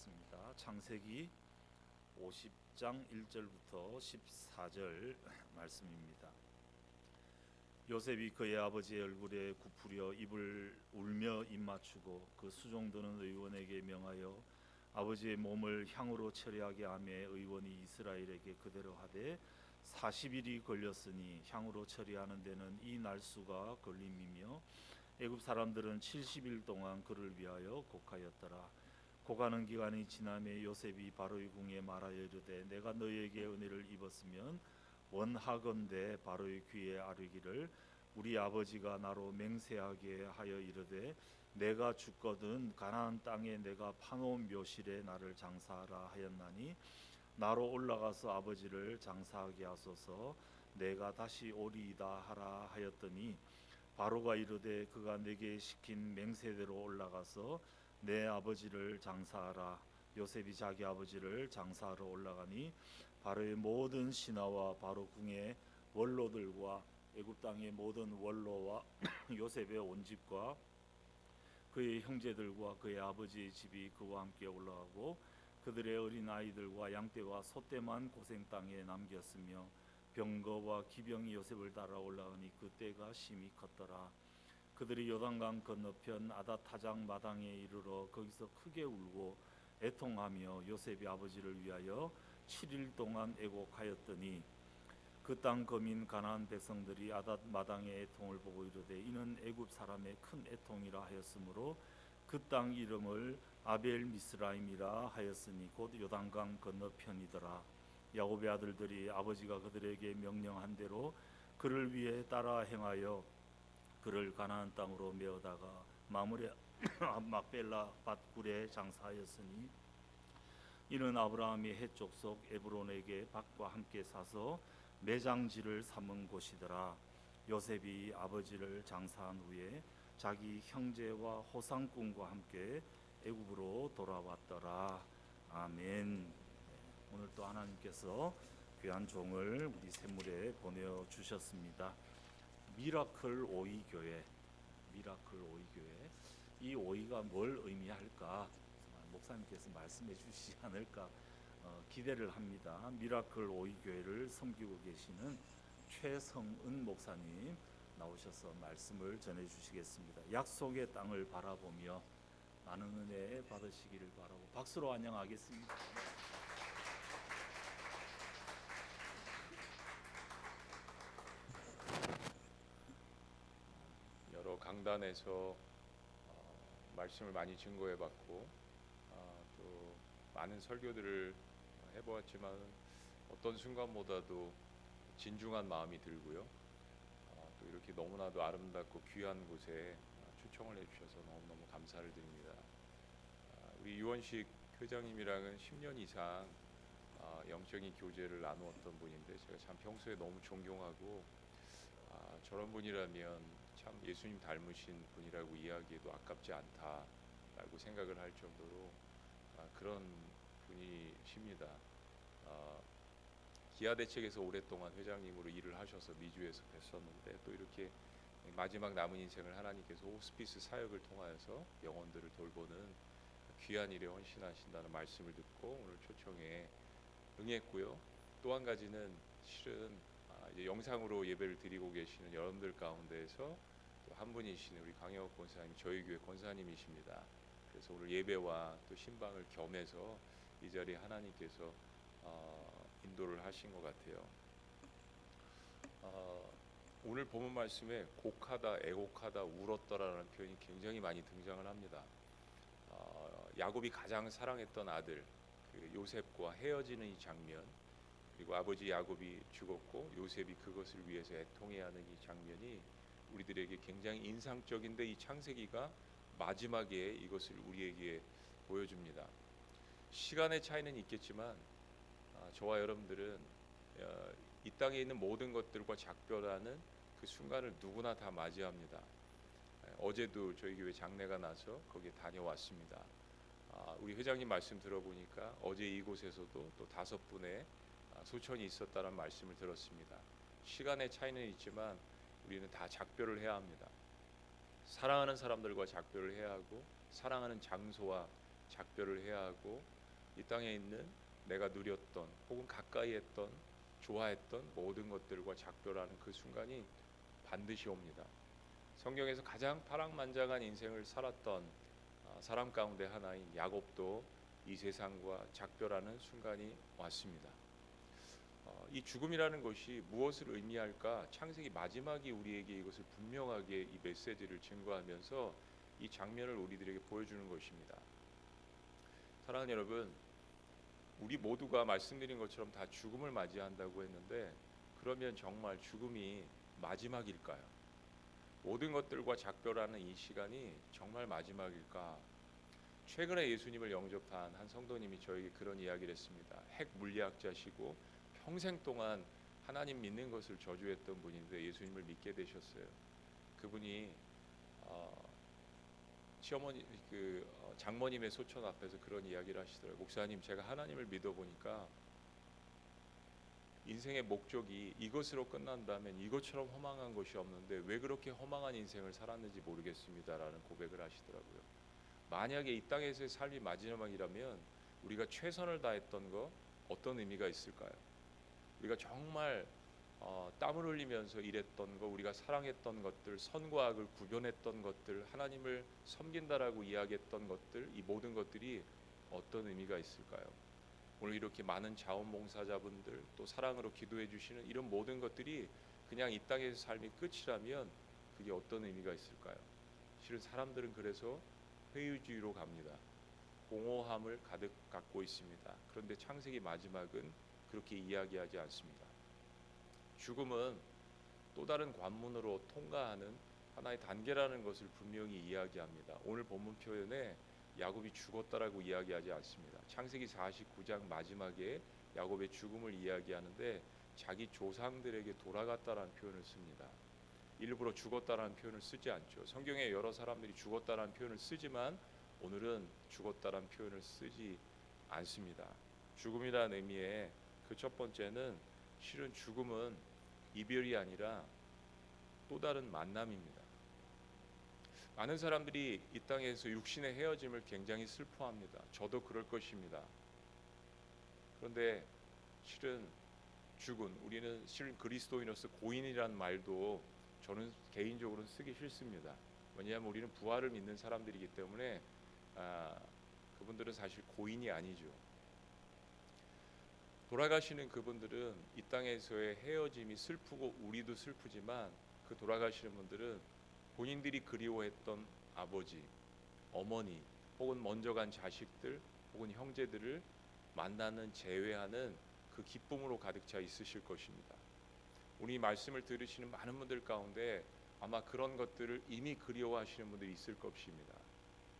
읽겠습니다. 창세기 50장 1절부터 14절 말씀입니다. 요셉이 그의 아버지의 얼굴에 굽으려 입을 울며 입맞추고 그 수종드는 의원에게 명하여 아버지의 몸을 향으로 처리하게 하며 의원이 이스라엘에게 그대로 하되 40일이 걸렸으니 향으로 처리하는 데는 이 날수가 걸림이며 애굽 사람들은 70일 동안 그를 위하여 곡하였더라. 고가는 기간이 지나매 요셉이 바로의 궁에 말하여 이르되 내가 너희에게 은혜를 입었으면 원하건대 바로의 귀에 아뢰기를 우리 아버지가 나로 맹세하게 하여 이르되 내가 죽거든 가나안 땅에 내가 파놓은 묘실에 나를 장사하라 하였나니 나로 올라가서 아버지를 장사하게 하소서 내가 다시 오리이다 하라 하였더니 바로가 이르되 그가 내게 시킨 맹세대로 올라가서 내 아버지를 장사하라. 요셉이 자기 아버지를 장사하러 올라가니 바로의 모든 신하와 바로 궁의 원로들과 애굽 땅의 모든 원로와 요셉의 온 집과 그의 형제들과 그의 아버지의 집이 그와 함께 올라가고 그들의 어린 아이들과 양떼와 소떼만 고생 땅에 남겼으며 병거와 기병이 요셉을 따라 올라오니 그 때가 심히 컸더라. 그들이 요단강 건너편 아닷타장 마당에 이르러 거기서 크게 울고 애통하며 요셉이 아버지를 위하여 7일 동안 애곡하였더니 그 땅 거민 가나안 백성들이 아닷 마당의 애통을 보고 이르되 이는 애굽 사람의 큰 애통이라 하였으므로 그 땅 이름을 아벨 미스라임이라 하였으니 곧 요단강 건너편이더라. 야곱의 아들들이 아버지가 그들에게 명령한 대로 그를 위해 따라 행하여 그를 가나안 땅으로 메어다가 마므레 막벨라 밭굴에 장사하였으니 이는 아브라함이 헷 족속 에브론에게 밭과 함께 사서 매장지를 삼은 곳이더라. 요셉이 아버지를 장사한 후에 자기 형제와 호상꾼과 함께 애굽으로 돌아왔더라. 아멘. 오늘 또 하나님께서 귀한 종을 우리 샘물에 보내주셨습니다. 미라클 오이교회, 미라클 오이교회. 이 오이가 뭘 의미할까? 목사님께서 말씀해 주시지 않을까 기대를 합니다. 미라클 오이교회를 섬기고 계시는 최성은 목사님 나오셔서 말씀을 전해 주시겠습니다. 약속의 땅을 바라보며 많은 은혜 받으시기를 바라고 박수로 환영하겠습니다. 여러 강단에서 말씀을 많이 증거해봤고 또 많은 설교들을 해보았지만 어떤 순간보다도 진중한 마음이 들고요. 또 이렇게 너무나도 아름답고 귀한 곳에 초청을 해주셔서 너무너무 감사를 드립니다. 우리 유원식 회장님이랑은 10년 이상 영적인 교제를 나누었던 분인데 제가 참 평소에 너무 존경하고 저런 분이라면 참 예수님 닮으신 분이라고 이야기해도 아깝지 않다라고 생각을 할 정도로 그런 분이십니다. 기아대책에서 오랫동안 회장님으로 일을 하셔서 미주에서 뵀었는데 또 이렇게 마지막 남은 인생을 하나님께서 호스피스 사역을 통하여서 영혼들을 돌보는 귀한 일에 헌신하신다는 말씀을 듣고 오늘 초청에 응했고요. 또 한 가지는 실은 이제 영상으로 예배를 드리고 계시는 여러분들 가운데에서 또 한 분이시는 우리 강영욱 권사님, 저희 교회 권사님이십니다. 그래서 오늘 예배와 또 신방을 겸해서 이 자리에 하나님께서 인도를 하신 것 같아요. 오늘 본문 말씀에 곡하다, 애곡하다, 울었더라라는 표현이 굉장히 많이 등장을 합니다. 야곱이 가장 사랑했던 아들 그 요셉과 헤어지는 이 장면, 그리고 아버지 야곱이 죽었고 요셉이 그것을 위해서 애통해야 하는 이 장면이 우리들에게 굉장히 인상적인데 이 창세기가 마지막에 이것을 우리에게 보여줍니다. 시간의 차이는 있겠지만 저와 여러분들은 이 땅에 있는 모든 것들과 작별하는 그 순간을 누구나 다 맞이합니다. 어제도 저희 교회 장례가 나서 거기에 다녀왔습니다. 우리 회장님 말씀 들어보니까 어제 이곳에서도 또 5분의 소천이 있었다는 말씀을 들었습니다. 시간의 차이는 있지만 우리는 다 작별을 해야 합니다. 사랑하는 사람들과 작별을 해야 하고 사랑하는 장소와 작별을 해야 하고 이 땅에 있는 내가 누렸던 혹은 가까이 했던 좋아했던 모든 것들과 작별하는 그 순간이 반드시 옵니다. 성경에서 가장 파랑만장한 인생을 살았던 사람 가운데 하나인 야곱도 이 세상과 작별하는 순간이 왔습니다. 이 죽음이라는 것이 무엇을 의미할까? 창세기 마지막이 우리에게 이것을 분명하게 이 메시지를 증거하면서 이 장면을 우리들에게 보여주는 것입니다. 사랑하는 여러분, 우리 모두가 말씀드린 것처럼 다 죽음을 맞이한다고 했는데 그러면 정말 죽음이 마지막일까요? 모든 것들과 작별하는 이 시간이 정말 마지막일까? 최근에 예수님을 영접한 한 성도님이 저에게 그런 이야기를 했습니다. 핵 물리학자시고 평생 동안 하나님 믿는 것을 저주했던 분인데 예수님을 믿게 되셨어요. 그분이 시어머니 장모님의 소천 앞에서 그런 이야기를 하시더라고요. 목사님, 제가 하나님을 믿어보니까 인생의 목적이 이것으로 끝난다면 이것처럼 허망한 것이 없는데 왜 그렇게 허망한 인생을 살았는지 모르겠습니다라는 고백을 하시더라고요. 만약에 이 땅에서의 삶이 마지막이라면 우리가 최선을 다했던 거 어떤 의미가 있을까요? 우리가 정말 땀을 흘리면서 일했던 거, 우리가 사랑했던 것들, 선과 악을 구별했던 것들, 하나님을 섬긴다라고 이야기했던 것들, 이 모든 것들이 어떤 의미가 있을까요? 오늘 이렇게 많은 자원봉사자분들 또 사랑으로 기도해 주시는 이런 모든 것들이 그냥 이 땅에서 삶이 끝이라면 그게 어떤 의미가 있을까요? 실은 사람들은 그래서 회의주의로 갑니다. 공허함을 가득 갖고 있습니다. 그런데 창세기 마지막은 그렇게 이야기하지 않습니다. 죽음은 또 다른 관문으로 통과하는 하나의 단계라는 것을 분명히 이야기합니다. 오늘 본문 표현에 야곱이 죽었다라고 이야기하지 않습니다. 창세기 49장 마지막에 야곱의 죽음을 이야기하는데 자기 조상들에게 돌아갔다라는 표현을 씁니다. 일부러 죽었다라는 표현을 쓰지 않죠. 성경에 여러 사람들이 죽었다라는 표현을 쓰지만 오늘은 죽었다라는 표현을 쓰지 않습니다. 죽음이라는 의미의 그 첫 번째는 실은 죽음은 이별이 아니라 또 다른 만남입니다. 많은 사람들이 이 땅에서 육신의 헤어짐을 굉장히 슬퍼합니다. 저도 그럴 것입니다. 그런데 실은 우리는 실은 그리스도인으로서 고인이라는 말도 저는 개인적으로는 쓰기 싫습니다. 왜냐하면 우리는 부활을 믿는 사람들이기 때문에 그분들은 사실 고인이 아니죠. 돌아가시는 그분들은 이 땅에서의 헤어짐이 슬프고 우리도 슬프지만 그 돌아가시는 분들은 본인들이 그리워했던 아버지, 어머니 혹은 먼저 간 자식들 혹은 형제들을 만나는 재회하는 그 기쁨으로 가득 차 있으실 것입니다. 우리 말씀을 들으시는 많은 분들 가운데 아마 그런 것들을 이미 그리워하시는 분들이 있을 것입니다.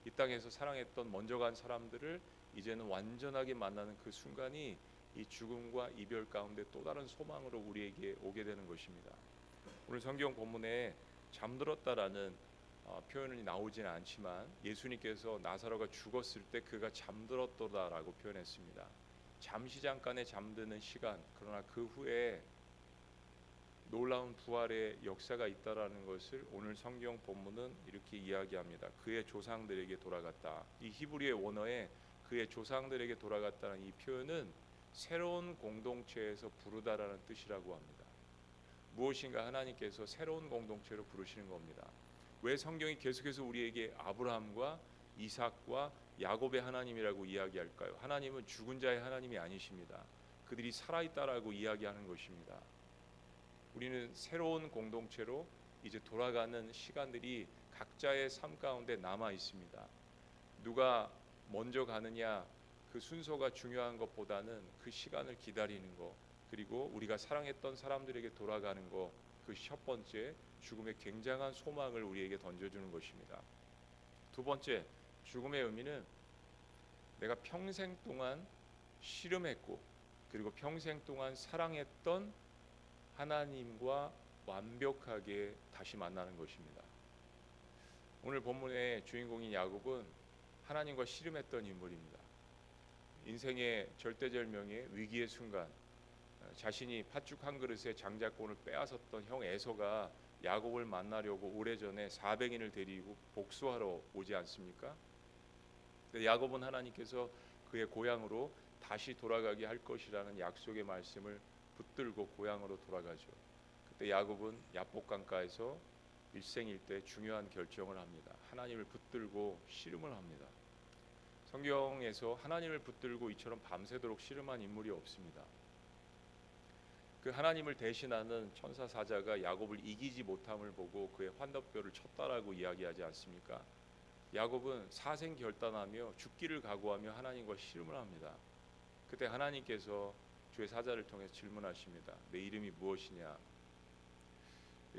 이 땅에서 사랑했던 먼저 간 사람들을 이제는 완전하게 만나는 그 순간이 이 죽음과 이별 가운데 또 다른 소망으로 우리에게 오게 되는 것입니다. 오늘 성경 본문에 잠들었다라는 표현이 나오지는 않지만 예수님께서 나사로가 죽었을 때 그가 잠들었도다라고 표현했습니다. 잠시 잠깐의 잠드는 시간, 그러나 그 후에 놀라운 부활의 역사가 있다라는 것을 오늘 성경 본문은 이렇게 이야기합니다. 그의 조상들에게 돌아갔다. 이 히브리의 원어에 그의 조상들에게 돌아갔다는 이 표현은 새로운 공동체에서 부르다라는 뜻이라고 합니다. 무엇인가 하나님께서 새로운 공동체로 부르시는 겁니다. 왜 성경이 계속해서 우리에게 아브라함과 이삭과 야곱의 하나님이라고 이야기할까요? 하나님은 죽은 자의 하나님이 아니십니다. 그들이 살아있다라고 이야기하는 것입니다. 우리는 새로운 공동체로 이제 돌아가는 시간들이 각자의 삶 가운데 남아 있습니다. 누가 먼저 가느냐 그 순서가 중요한 것보다는 그 시간을 기다리는 것, 그리고 우리가 사랑했던 사람들에게 돌아가는 것, 그 첫 번째 죽음의 굉장한 소망을 우리에게 던져주는 것입니다. 두 번째, 죽음의 의미는 내가 평생 동안 씨름했고 그리고 평생 동안 사랑했던 하나님과 완벽하게 다시 만나는 것입니다. 오늘 본문의 주인공인 야곱은 하나님과 씨름했던 인물입니다. 인생의 절대절명의 위기의 순간 자신이 팥죽 한 그릇에 장자권을 빼앗았던 형 에서가 야곱을 만나려고 오래전에 400인을 데리고 복수하러 오지 않습니까? 야곱은 하나님께서 그의 고향으로 다시 돌아가게 할 것이라는 약속의 말씀을 붙들고 고향으로 돌아가죠. 그때 야곱은 야복 강가에서 일생일대 중요한 결정을 합니다. 하나님을 붙들고 씨름을 합니다. 성경에서 하나님을 붙들고 이처럼 밤새도록 씨름한 인물이 없습니다. 그 하나님을 대신하는 천사 사자가 야곱을 이기지 못함을 보고 그의 환덕뼈를 쳤다라고 이야기하지 않습니까? 야곱은 사생 결단하며 죽기를 각오하며 하나님과 씨름을 합니다. 그때 하나님께서 주의 사자를 통해 질문하십니다. 내 이름이 무엇이냐?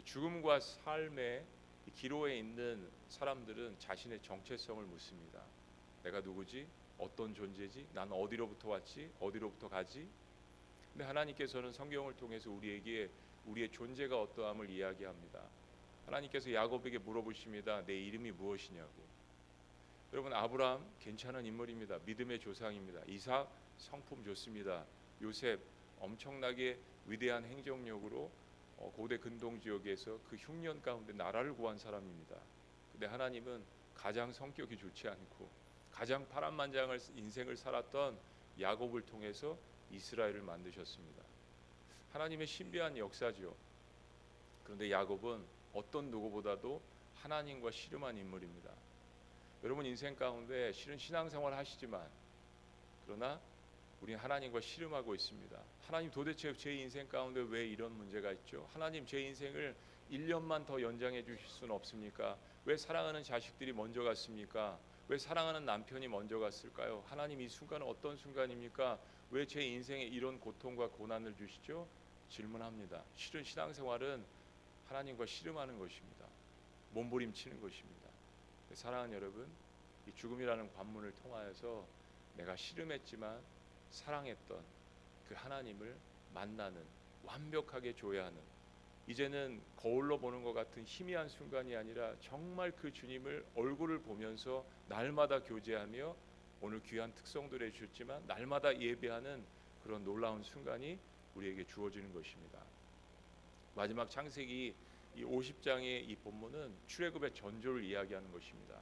죽음과 삶의 기로에 있는 사람들은 자신의 정체성을 묻습니다. 내가 누구지? 어떤 존재지? 난 어디로부터 왔지? 어디로부터 가지? 근데 하나님께서는 성경을 통해서 우리에게 우리의 존재가 어떠함을 이야기합니다. 하나님께서 야곱에게 물어보십니다. 내 이름이 무엇이냐고. 여러분, 아브라함 괜찮은 인물입니다. 믿음의 조상입니다. 이삭 성품 좋습니다. 요셉 엄청나게 위대한 행정력으로 고대 근동 지역에서 그 흉년 가운데 나라를 구한 사람입니다. 근데 하나님은 가장 성격이 좋지 않고 가장 파란만장한 인생을 살았던 야곱을 통해서 이스라엘을 만드셨습니다. 하나님의 신비한 역사죠. 그런데 야곱은 어떤 누구보다도 하나님과 씨름한 인물입니다. 여러분 인생 가운데 실은 신앙생활 하시지만 그러나 우리는 하나님과 씨름하고 있습니다. 하나님 도대체 제 인생 가운데 왜 이런 문제가 있죠? 하나님 제 인생을 1년만 더 연장해 주실 수는 없습니까? 왜 사랑하는 자식들이 먼저 갔습니까? 왜 사랑하는 남편이 먼저 갔을까요? 하나님 이 순간은 어떤 순간입니까? 왜 제 인생에 이런 고통과 고난을 주시죠? 질문합니다. 실은 신앙생활은 하나님과 씨름하는 것입니다. 몸부림치는 것입니다. 사랑하는 여러분, 이 죽음이라는 관문을 통하여서 내가 씨름했지만 사랑했던 그 하나님을 만나는, 완벽하게 조회하는, 이제는 거울로 보는 것 같은 희미한 순간이 아니라 정말 그 주님을 얼굴을 보면서 날마다 교제하며 오늘 귀한 특성들을 해주셨지만 날마다 예배하는 그런 놀라운 순간이 우리에게 주어지는 것입니다. 마지막 창세기 이 50장의 이 본문은 출애굽의 전조를 이야기하는 것입니다.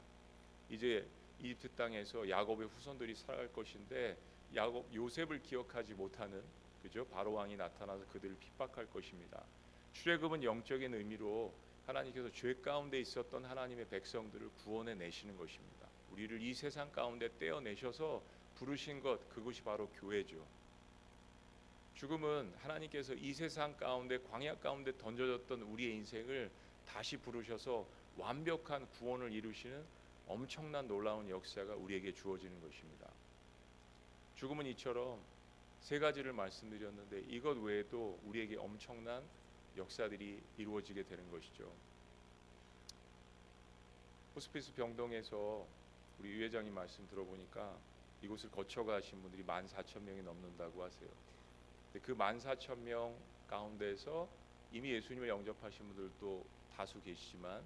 이제 이집트 땅에서 야곱의 후손들이 살아갈 것인데 요셉을 기억하지 못하는 그죠? 바로 왕이 나타나서 그들을 핍박할 것입니다. 출애굽은 영적인 의미로 하나님께서 죄 가운데 있었던 하나님의 백성들을 구원해 내시는 것입니다. 우리를 이 세상 가운데 떼어내셔서 부르신 것, 그것이 바로 교회죠. 죽음은 하나님께서 이 세상 가운데 광야 가운데 던져졌던 우리의 인생을 다시 부르셔서 완벽한 구원을 이루시는 엄청난 놀라운 역사가 우리에게 주어지는 것입니다. 죽음은 이처럼 세 가지를 말씀드렸는데 이것 외에도 우리에게 엄청난 역사들이 이루어지게 되는 것이죠. 호스피스 병동에서 우리 유 회장님 말씀 들어보니까 이곳을 거쳐가신 분들이 14,000명이 넘는다고 하세요. 근데 그 14,000명 가운데서 이미 예수님을 영접하신 분들도 다수 계시지만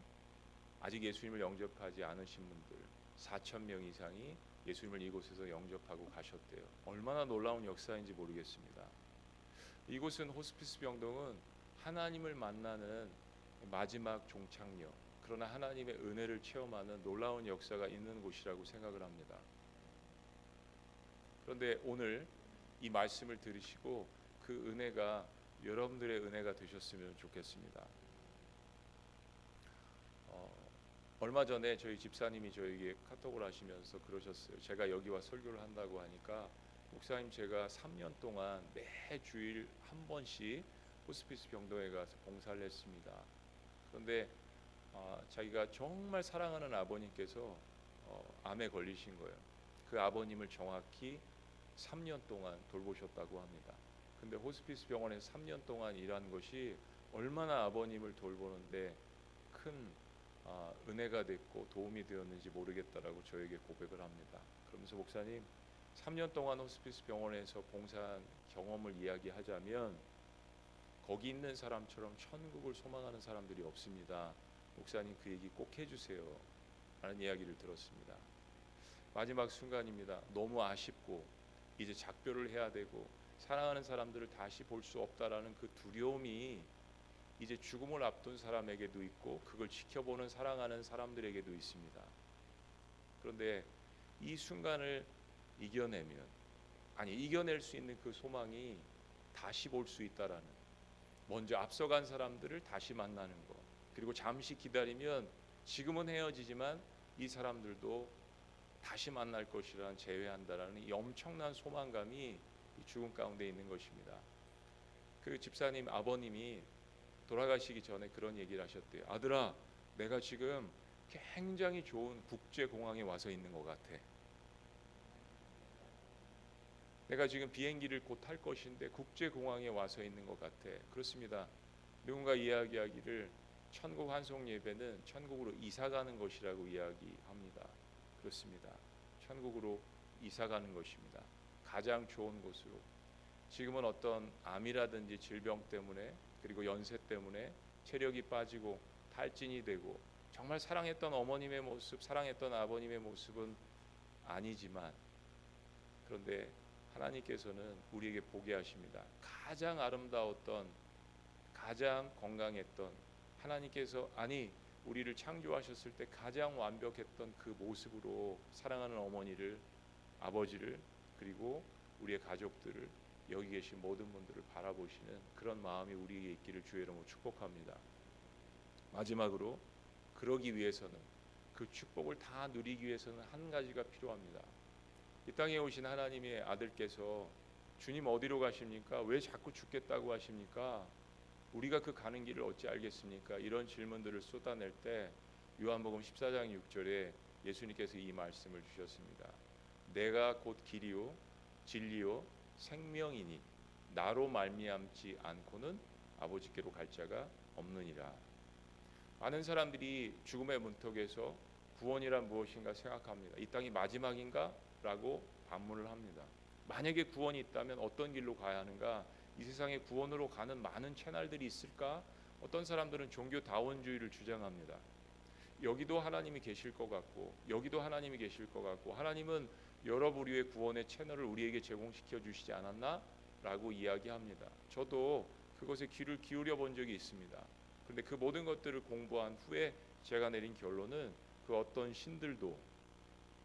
아직 예수님을 영접하지 않으신 분들 4,000명 이상이 예수님을 이곳에서 영접하고 가셨대요. 얼마나 놀라운 역사인지 모르겠습니다. 이곳은 호스피스 병동은 하나님을 만나는 마지막 종착역, 그러나 하나님의 은혜를 체험하는 놀라운 역사가 있는 곳이라고 생각을 합니다. 그런데 오늘 이 말씀을 들으시고 그 은혜가 여러분들의 은혜가 되셨으면 좋겠습니다. 얼마 전에 저희 집사님이 저에게 카톡을 하시면서 그러셨어요. 제가 여기 와 설교를 한다고 하니까 목사님 제가 3년 동안 매 주일 한 번씩 호스피스 병동에 가서 봉사를 했습니다. 그런데 자기가 정말 사랑하는 아버님께서 암에 걸리신 거예요. 그 아버님을 정확히 3년 동안 돌보셨다고 합니다. 근데 호스피스 병원에서 3년 동안 일한 것이 얼마나 아버님을 돌보는데 큰 은혜가 됐고 도움이 되었는지 모르겠다라고 저에게 고백을 합니다. 그러면서 목사님 3년 동안 호스피스 병원에서 봉사한 경험을 이야기하자면 거기 있는 사람처럼 천국을 소망하는 사람들이 없습니다. 목사님 그 얘기 꼭 해주세요 라는 이야기를 들었습니다. 마지막 순간입니다. 너무 아쉽고 이제 작별을 해야 되고 사랑하는 사람들을 다시 볼 수 없다라는 그 두려움이 이제 죽음을 앞둔 사람에게도 있고 그걸 지켜보는 사랑하는 사람들에게도 있습니다. 그런데 이 순간을 이겨낼 수 있는 그 소망이 다시 볼 수 있다라는, 먼저 앞서간 사람들을 다시 만나는 것, 그리고 잠시 기다리면 지금은 헤어지지만 이 사람들도 다시 만날 것이라는, 재회한다라는 이 엄청난 소망감이 이 죽음 가운데 있는 것입니다. 그 집사님 아버님이 돌아가시기 전에 그런 얘기를 하셨대요. 아들아, 내가 지금 굉장히 좋은 국제공항에 와서 있는 것 같아. 내가 지금 비행기를 곧 탈 것인데 국제공항에 와서 있는 것 같아. 그렇습니다. 누군가 이야기하기를 천국 환송 예배는 천국으로 이사가는 것이라고 이야기합니다. 그렇습니다. 천국으로 이사가는 것입니다. 가장 좋은 곳으로. 지금은 어떤 암이라든지 질병 때문에, 그리고 연세 때문에 체력이 빠지고 탈진이 되고 정말 사랑했던 어머님의 모습, 사랑했던 아버님의 모습은 아니지만, 그런데 하나님께서는 우리에게 보게 하십니다. 가장 아름다웠던, 가장 건강했던, 하나님께서 우리를 창조하셨을 때 가장 완벽했던 그 모습으로 사랑하는 어머니를, 아버지를, 그리고 우리의 가족들을, 여기 계신 모든 분들을 바라보시는 그런 마음이 우리에게 있기를 주의 이름으로 축복합니다. 마지막으로, 그러기 위해서는, 그 축복을 다 누리기 위해서는 한 가지가 필요합니다. 이 땅에 오신 하나님의 아들께서 주님 어디로 가십니까? 왜 자꾸 죽겠다고 하십니까? 우리가 그 가는 길을 어찌 알겠습니까? 이런 질문들을 쏟아낼 때 요한복음 14장 6절에 예수님께서 이 말씀을 주셨습니다. 내가 곧 길이요 진리요 생명이니 나로 말미암지 않고는 아버지께로 갈 자가 없느니라. 많은 사람들이 죽음의 문턱에서 구원이란 무엇인가 생각합니다. 이 땅이 마지막인가? 라고 반문을 합니다. 만약에 구원이 있다면 어떤 길로 가야 하는가? 이 세상에 구원으로 가는 많은 채널들이 있을까? 어떤 사람들은 종교 다원주의를 주장합니다. 여기도 하나님이 계실 것 같고 여기도 하나님이 계실 것 같고, 하나님은 여러 부류의 구원의 채널을 우리에게 제공시켜 주시지 않았나? 라고 이야기합니다. 저도 그것에 귀를 기울여 본 적이 있습니다. 그런데 그 모든 것들을 공부한 후에 제가 내린 결론은, 그 어떤 신들도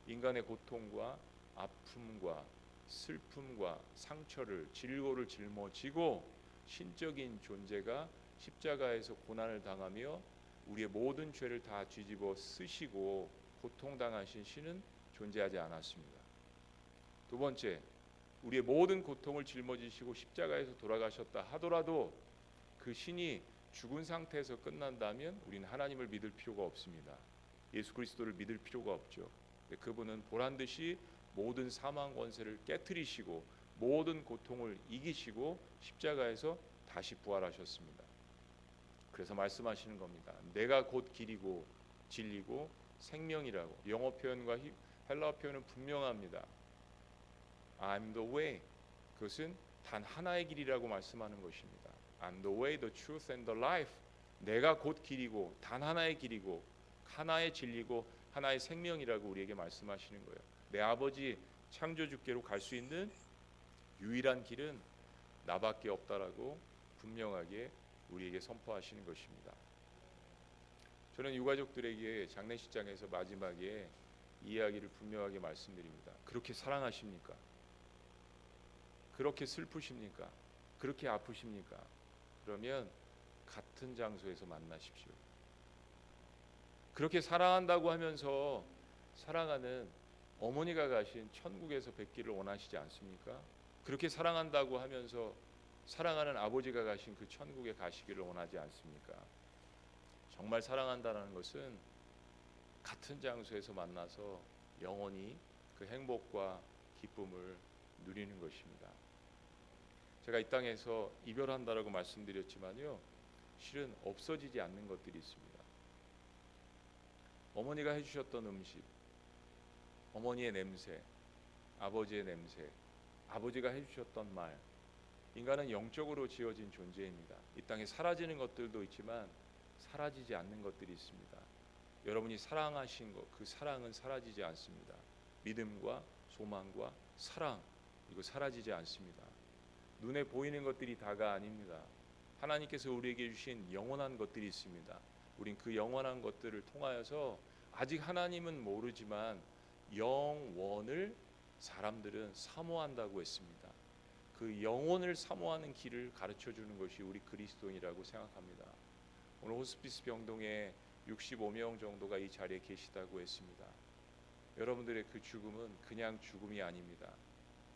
인간의 고통과 아픔과 슬픔과 상처를, 질고를 짊어지고 신적인 존재가 십자가에서 고난을 당하며 우리의 모든 죄를 다 뒤집어 쓰시고 고통당하신 신은 존재하지 않았습니다. 두 번째, 우리의 모든 고통을 짊어지시고 십자가에서 돌아가셨다 하더라도 그 신이 죽은 상태에서 끝난다면 우리는 하나님을 믿을 필요가 없습니다. 예수 그리스도를 믿을 필요가 없죠. 그분은 보란듯이 모든 사망 권세를 깨트리시고 모든 고통을 이기시고 십자가에서 다시 부활하셨습니다. 그래서 말씀하시는 겁니다. 내가 곧 길이고 진리고 생명이라고. 영어 표현과 헬라어 표현은 분명합니다. I'm the way. 그것은 단 하나의 길이라고 말씀하는 것입니다. I'm the way, the truth and the life. 내가 곧 길이고 단 하나의 길이고 하나의 진리고 하나의 생명이라고 우리에게 말씀하시는 거예요. 내 아버지 창조주께로 갈 수 있는 유일한 길은 나밖에 없다라고 분명하게 우리에게 선포하시는 것입니다. 저는 유가족들에게 장례식장에서 마지막에 이야기를 분명하게 말씀드립니다. 그렇게 사랑하십니까? 그렇게 슬프십니까? 그렇게 아프십니까? 그러면 같은 장소에서 만나십시오. 그렇게 사랑한다고 하면서 사랑하는 어머니가 가신 천국에서 뵙기를 원하시지 않습니까? 그렇게 사랑한다고 하면서 사랑하는 아버지가 가신 그 천국에 가시기를 원하지 않습니까? 정말 사랑한다는 것은 같은 장소에서 만나서 영원히 그 행복과 기쁨을 누리는 것입니다. 제가 이 땅에서 이별한다라고 말씀드렸지만요, 실은 없어지지 않는 것들이 있습니다. 어머니가 해주셨던 음식, 어머니의 냄새, 아버지의 냄새, 아버지가 해주셨던 말. 인간은 영적으로 지어진 존재입니다. 이 땅에 사라지는 것들도 있지만 사라지지 않는 것들이 있습니다. 여러분이 사랑하신 것, 그 사랑은 사라지지 않습니다. 믿음과 소망과 사랑, 이거 사라지지 않습니다. 눈에 보이는 것들이 다가 아닙니다. 하나님께서 우리에게 주신 영원한 것들이 있습니다. 우린 그 영원한 것들을 통하여서 아직 하나님은 모르지만 영원을 사람들은 사모한다고 했습니다. 그 영혼을 사모하는 길을 가르쳐 주는 것이 우리 그리스도인이라고 생각합니다. 오늘 호스피스 병동에 65명 정도가 이 자리에 계시다고 했습니다. 여러분들의 그 죽음은 그냥 죽음이 아닙니다.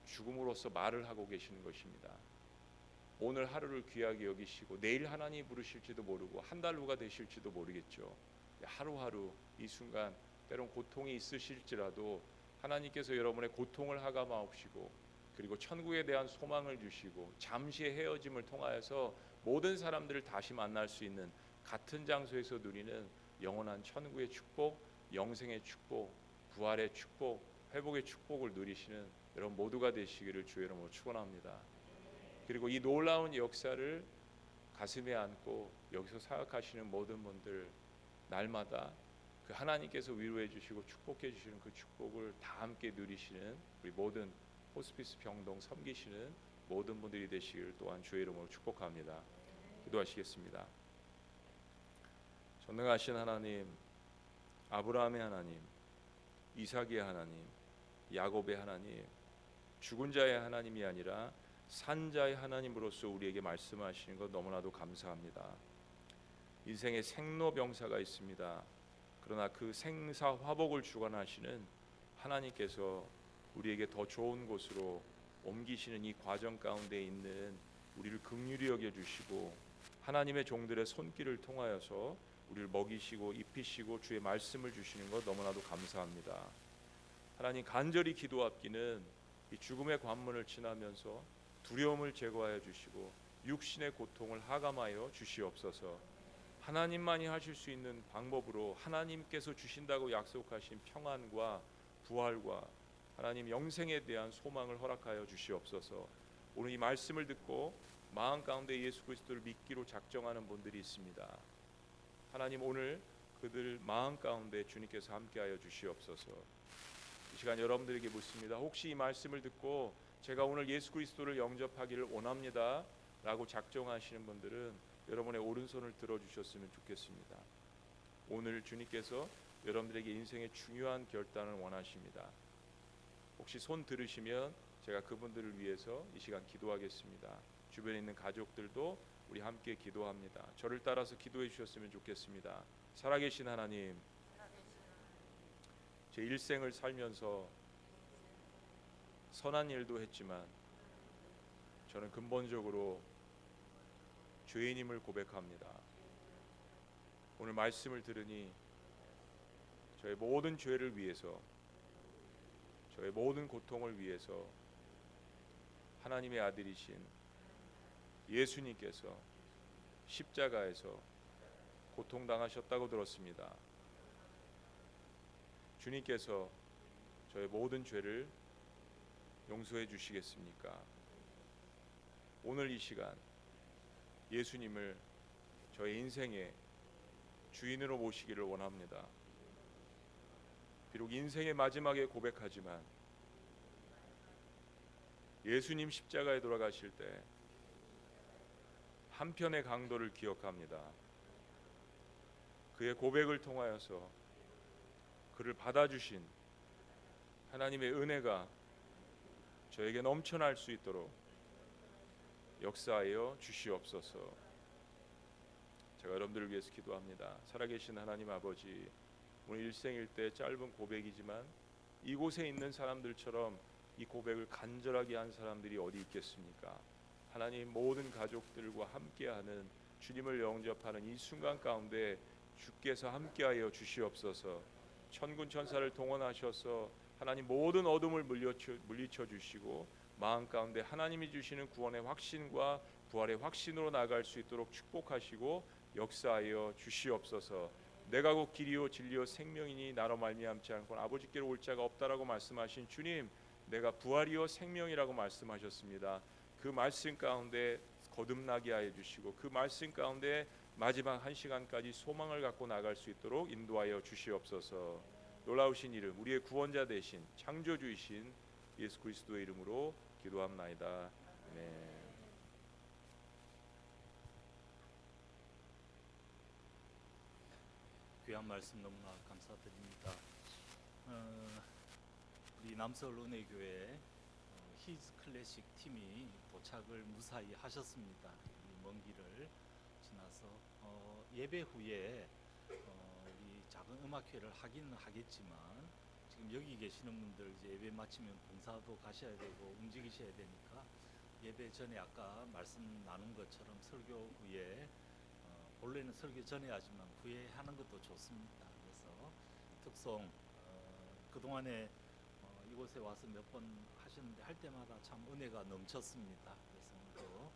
죽음으로써 말을 하고 계시는 것입니다. 오늘 하루를 귀하게 여기시고 내일 하나님이 부르실지도 모르고 한 달 후가 되실지도 모르겠죠. 하루하루 이 순간 때론 고통이 있으실지라도 하나님께서 여러분의 고통을 하감하옵시고 그리고 천국에 대한 소망을 주시고 잠시의 헤어짐을 통하여서 모든 사람들을 다시 만날 수 있는 같은 장소에서 누리는 영원한 천국의 축복, 영생의 축복, 부활의 축복, 회복의 축복을 누리시는 여러분 모두가 되시기를 주의 이름으로 축원합니다. 그리고 이 놀라운 역사를 가슴에 안고 여기서 사역하시는 모든 분들 날마다 그 하나님께서 위로해 주시고 축복해 주시는 그 축복을 다 함께 누리시는 우리 모든 호스피스 병동 섬기시는 모든 분들이 되시기를 또한 주의 이름으로 축복합니다. 기도하시겠습니다. 전능하신 하나님, 아브라함의 하나님, 이삭의 하나님, 야곱의 하나님, 죽은 자의 하나님이 아니라 산 자의 하나님으로서 우리에게 말씀하시는 것 너무나도 감사합니다. 인생에 생로병사가 있습니다. 그러나 그 생사화복을 주관하시는 하나님께서 우리에게 더 좋은 곳으로 옮기시는 이 과정 가운데 있는 우리를 긍휼히 여겨주시고 하나님의 종들의 손길을 통하여서 우리를 먹이시고 입히시고 주의 말씀을 주시는 것 너무나도 감사합니다. 하나님 간절히 기도합기는 이 죽음의 관문을 지나면서 두려움을 제거하여 주시고 육신의 고통을 하감하여 주시옵소서. 하나님만이 하실 수 있는 방법으로 하나님께서 주신다고 약속하신 평안과 부활과 하나님 영생에 대한 소망을 허락하여 주시옵소서. 오늘 이 말씀을 듣고 마음 가운데 예수 그리스도를 믿기로 작정하는 분들이 있습니다. 하나님 오늘 그들 마음 가운데 주님께서 함께하여 주시옵소서. 이 시간 여러분들에게 묻습니다. 혹시 이 말씀을 듣고 제가 오늘 예수 그리스도를 영접하기를 원합니다 라고 작정하시는 분들은 여러분의 오른손을 들어주셨으면 좋겠습니다. 오늘 주님께서 여러분들에게 인생의 중요한 결단을 원하십니다. 혹시 손 들으시면 제가 그분들을 위해서 이 시간 기도하겠습니다. 주변에 있는 가족들도 우리 함께 기도합니다. 저를 따라서 기도해 주셨으면 좋겠습니다. 살아계신 하나님, 제 일생을 살면서 선한 일도 했지만 저는 근본적으로 죄인임을 고백합니다. 오늘 말씀을 들으니 저의 모든 죄를 위해서 저의 모든 고통을 위해서 하나님의 아들이신 예수님께서 십자가에서 고통당하셨다고 들었습니다. 주님께서 저의 모든 죄를 용서해 주시겠습니까? 오늘 이 시간 예수님을 저의 인생의 주인으로 모시기를 원합니다. 비록 인생의 마지막에 고백하지만 예수님 십자가에 돌아가실 때 한편의 강도를 기억합니다. 그의 고백을 통하여서 그를 받아주신 하나님의 은혜가 저에게 넘쳐날 수 있도록 역사하여 주시옵소서. 제가 여러분들을 위해서 기도합니다. 살아계신 하나님 아버지, 오늘 일생일 때 짧은 고백이지만 이곳에 있는 사람들처럼 이 고백을 간절하게 한 사람들이 어디 있겠습니까? 하나님 모든 가족들과 함께하는 주님을 영접하는 이 순간 가운데 주께서 함께하여 주시옵소서. 천군 천사를 동원하셔서 하나님 모든 어둠을 물리쳐 주시고 마음 가운데 하나님이 주시는 구원의 확신과 부활의 확신으로 나아갈 수 있도록 축복하시고 역사하여 주시옵소서. 내가 곧 길이요 진리요 생명이니 나로 말미암지 않고는 아버지께로 올 자가 없다라고 말씀하신 주님, 내가 부활이요 생명이라고 말씀하셨습니다. 그 말씀 가운데 거듭나게 하여 주시고 그 말씀 가운데 마지막 한 시간까지 소망을 갖고 나갈 수 있도록 인도하여 주시옵소서. 놀라우신 이름, 우리의 구원자 되신 창조주이신 예수 그리스도의 이름으로 기도합나이다. 아멘. 귀한 말씀 너무나 감사드립니다. 우리 남서울 은혜교회 히즈 클래식 팀이 도착을 무사히 하셨습니다. 이 먼 길을 지나서 예배 후에 이 작은 음악회를 하기는 하겠지만 지금 여기 계시는 분들 이제 예배 마치면 봉사도 가셔야 되고 움직이셔야 되니까 예배 전에 아까 말씀 나눈 것처럼 설교 후에 본래는 설교 전에 하지만 후에 하는 것도 좋습니다. 그래서 특송 그동안에 이곳에 와서 몇 번 하셨는데 할 때마다 참 은혜가 넘쳤습니다. 그래서 오늘도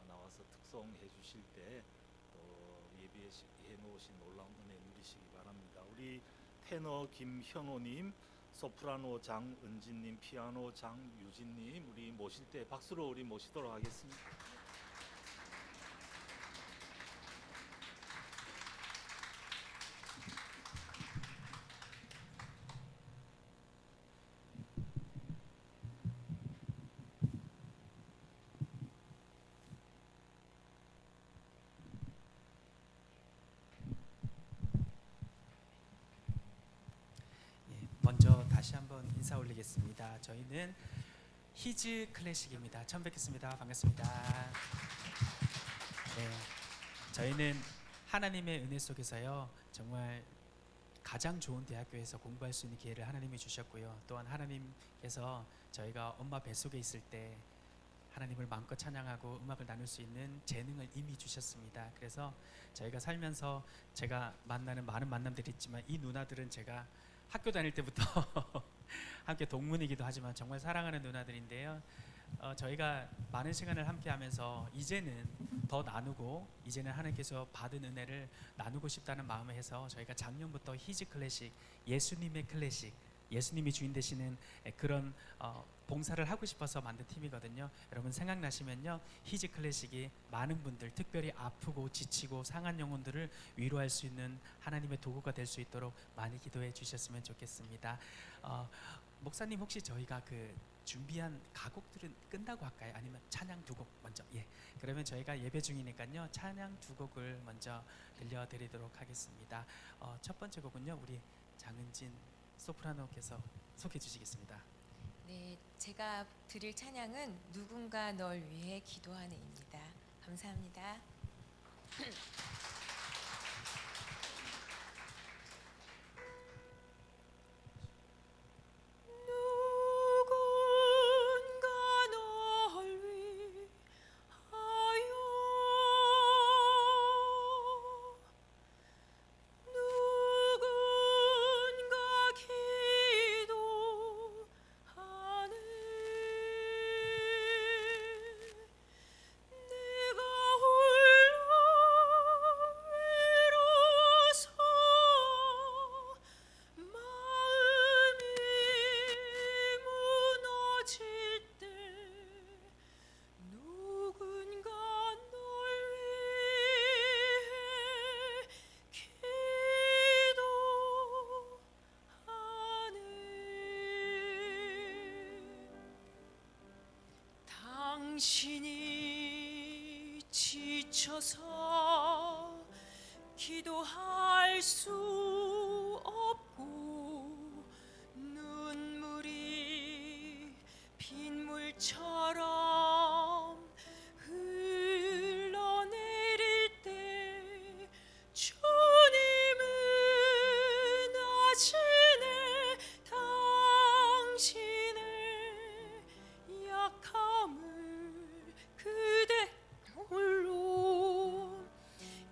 나와서 특송해 주실 때 또 예비해 놓으신 놀라운 은혜 누리시기 바랍니다. 우리 테너 김현호님, 소프라노 장은진님, 피아노 장유진님 우리 모실 때 박수로 우리 모시도록 하겠습니다. 먼저 다시 한번 인사 올리겠습니다. 저희는 히즈 클래식입니다. 처음 뵙겠습니다. 반갑습니다. 네, 저희는 하나님의 은혜 속에서요 정말 가장 좋은 대학교에서 공부할 수 있는 기회를 하나님이 주셨고요. 또한 하나님께서 저희가 엄마 뱃속에 있을 때 하나님을 마음껏 찬양하고 음악을 나눌 수 있는 재능을 이미 주셨습니다. 그래서 저희가 살면서 제가 만나는 많은 만남들이 있지만 이 누나들은 제가 학교 다닐 때부터 함께 동문이기도 하지만 정말 사랑하는 누나들인데요. 저희가 많은 시간을 함께 하면서 이제는 더 나누고 이제는 하나님께서 받은 은혜를 나누고 싶다는 마음을 해서 저희가 작년부터 히즈 클래식, 예수님의 클래식, 예수님이 주인 되시는 그런 봉사를 하고 싶어서 만든 팀이거든요. 여러분 생각나시면요 히즈 클래식이 많은 분들 특별히 아프고 지치고 상한 영혼들을 위로할 수 있는 하나님의 도구가 될 수 있도록 많이 기도해 주셨으면 좋겠습니다. 목사님 혹시 저희가 그 준비한 가곡들은 끝나고 할까요? 아니면 찬양 두 곡 먼저? 예. 그러면 저희가 예배 중이니까요 찬양 두 곡을 먼저 들려드리도록 하겠습니다. 첫 번째 곡은요 우리 장은진 소프라노께서 소개해 주시겠습니다. 네, 제가 드릴 찬양은 누군가 널 위해 기도하네입니다. 감사합니다. 당신이 지쳐서 기도할 수 없고 눈물이 빗물처럼 흘러내릴 때 주님은 아시네 당신의 약함을 그대 홀로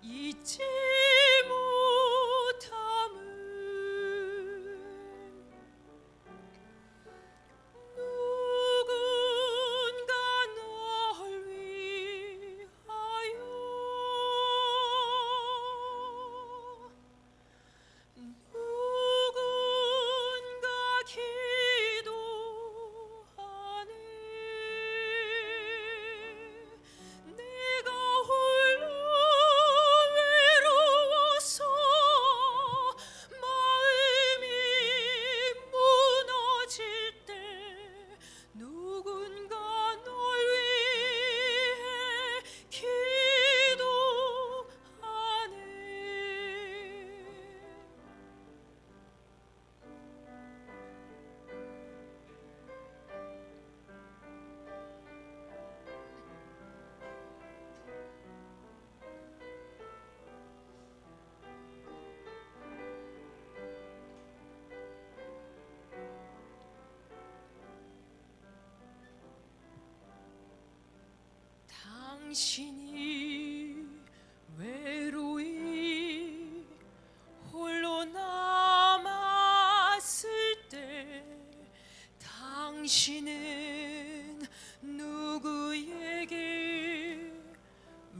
잊지 못함을 누군가 당신이 외로이 홀로 남았을 때 당신은 누구에게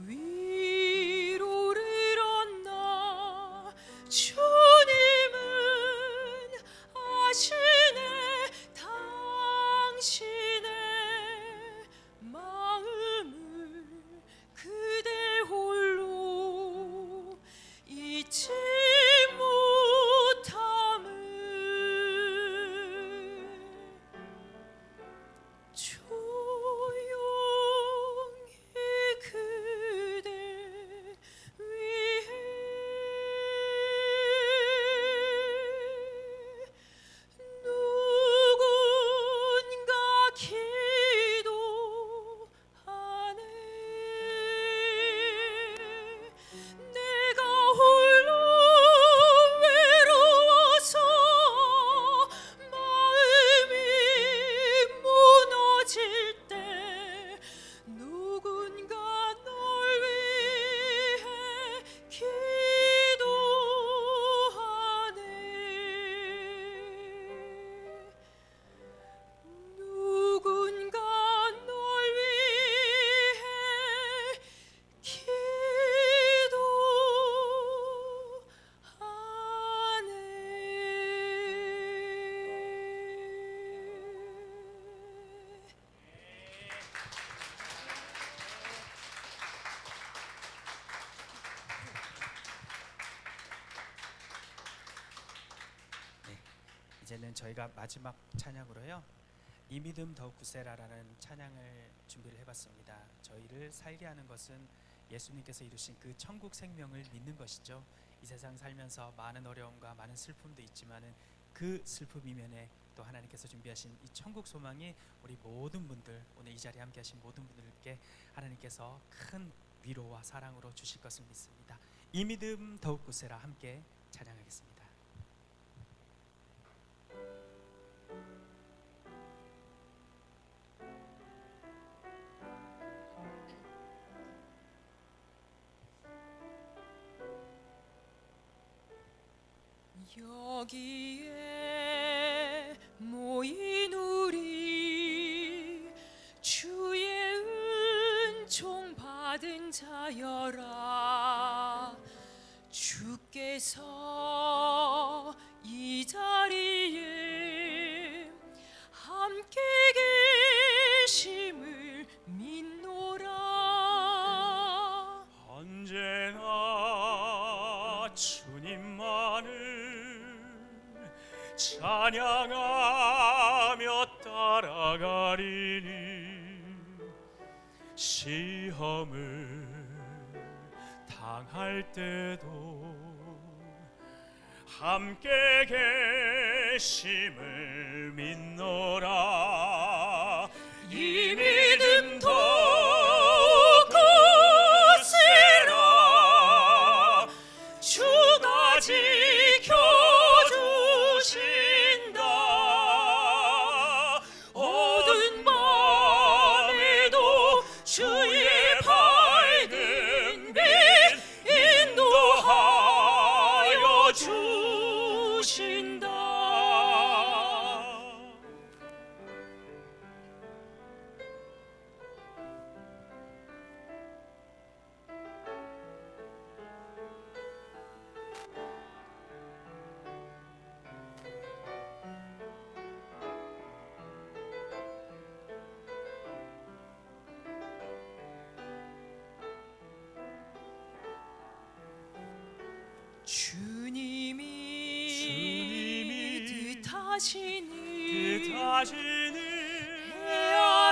위로를 얻나. 주님은 아시네 당신의 마음을. 그대 홀로 잊지 못함을. 조용히 그대 위해 누군가 기도하네. 내가 홀로 외로워서 마음이 무너질 때 누군가 널 위해 기도하네. 누군가 널 위해 기도하네. 이제는 저희가 마지막 찬양으로요, 이 믿음 더욱 굳세라라는 찬양을 준비를 해봤습니다. 저희를 살게 하는 것은 예수님께서 이루신 그 천국 생명을 믿는 것이죠. 이 세상 살면서 많은 어려움과 많은 슬픔도 있지만은 그 슬픔 이면에 또 하나님께서 준비하신 이 천국 소망이 우리 모든 분들, 오늘 이 자리에 함께하신 모든 분들께 하나님께서 큰 위로와 사랑으로 주실 것을 믿습니다. 이 믿음 더욱 굳세라 함께 찬양하겠습니다. 여기에 모인 우리 주의 은총 받은 자여라. 주께서 이 자리에 함께 계심을 믿노라. 언제나 주님만을 찬양하며 따라가리니 시험을 당할 때도 함께 계심을 믿노라. 이 믿음 더욱 굳세라. 주가 지켜주신다. 어두운 밤에도 주의 밝은 빛 인도하여 주신다. 주님이 뜻하시니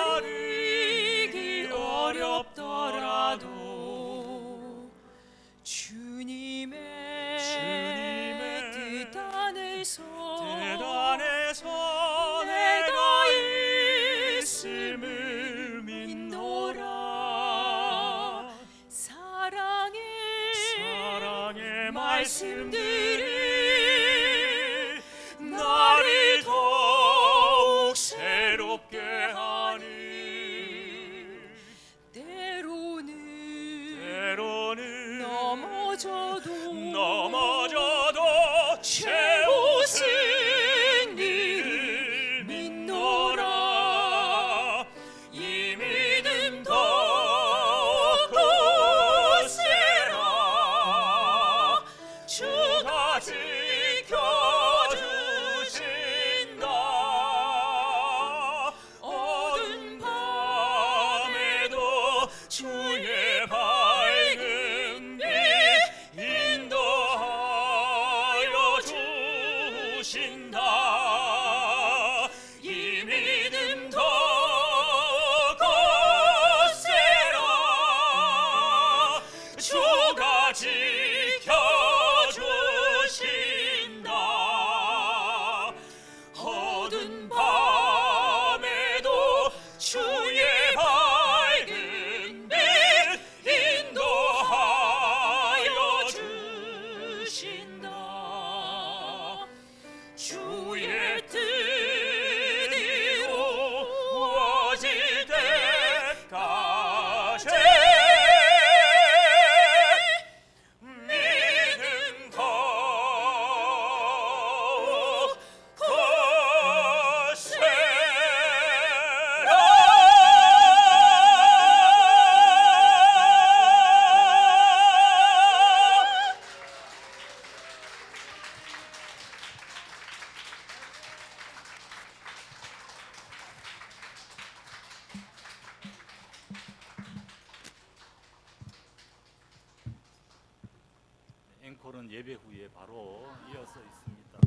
헤아리기 어렵더라도 주님의 뜻 안에서 내가 있음을 믿노라. 사랑의 말씀들이 나를 더욱 새롭게 하니 때로는 찬양은 예배 후에 바로 이어서 있습니다.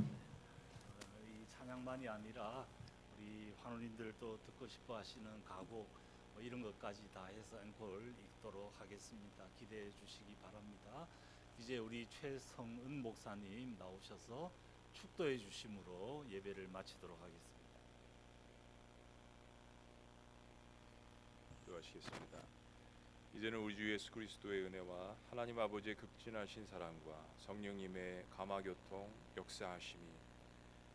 이 찬양만이 아니라 우리 환우님들도 듣고 싶어 하시는 가곡 이런 것까지 다 해서 앵콜 읽도록 하겠습니다. 기대해 주시기 바랍니다. 이제 우리 최성은 목사님 나오셔서 축도해 주심으로 예배를 마치도록 하겠습니다. 기도하시겠습니다. 이제는 우리 주 예수 그리스도의 은혜와 하나님 아버지의 극진하신 사랑과 성령님의 감화교통 역사하심이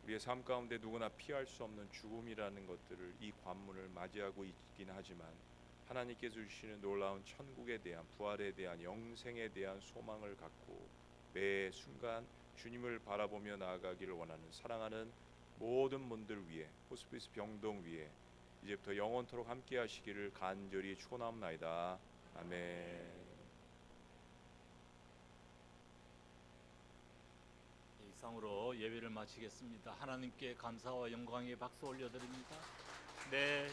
우리의 삶 가운데 누구나 피할 수 없는 죽음이라는 것들을 이 관문을 맞이하고 있긴 하지만 하나님께서 주시는 놀라운 천국에 대한 부활에 대한 영생에 대한 소망을 갖고 매 순간 주님을 바라보며 나아가기를 원하는 사랑하는 모든 분들 위해 호스피스 병동 위에 이제부터 영원토록 함께 하시기를 간절히 축원합나이다. 아멘. 이상으로 예배를 마치겠습니다. 하나님께 감사와 영광의 박수 올려드립니다. 네.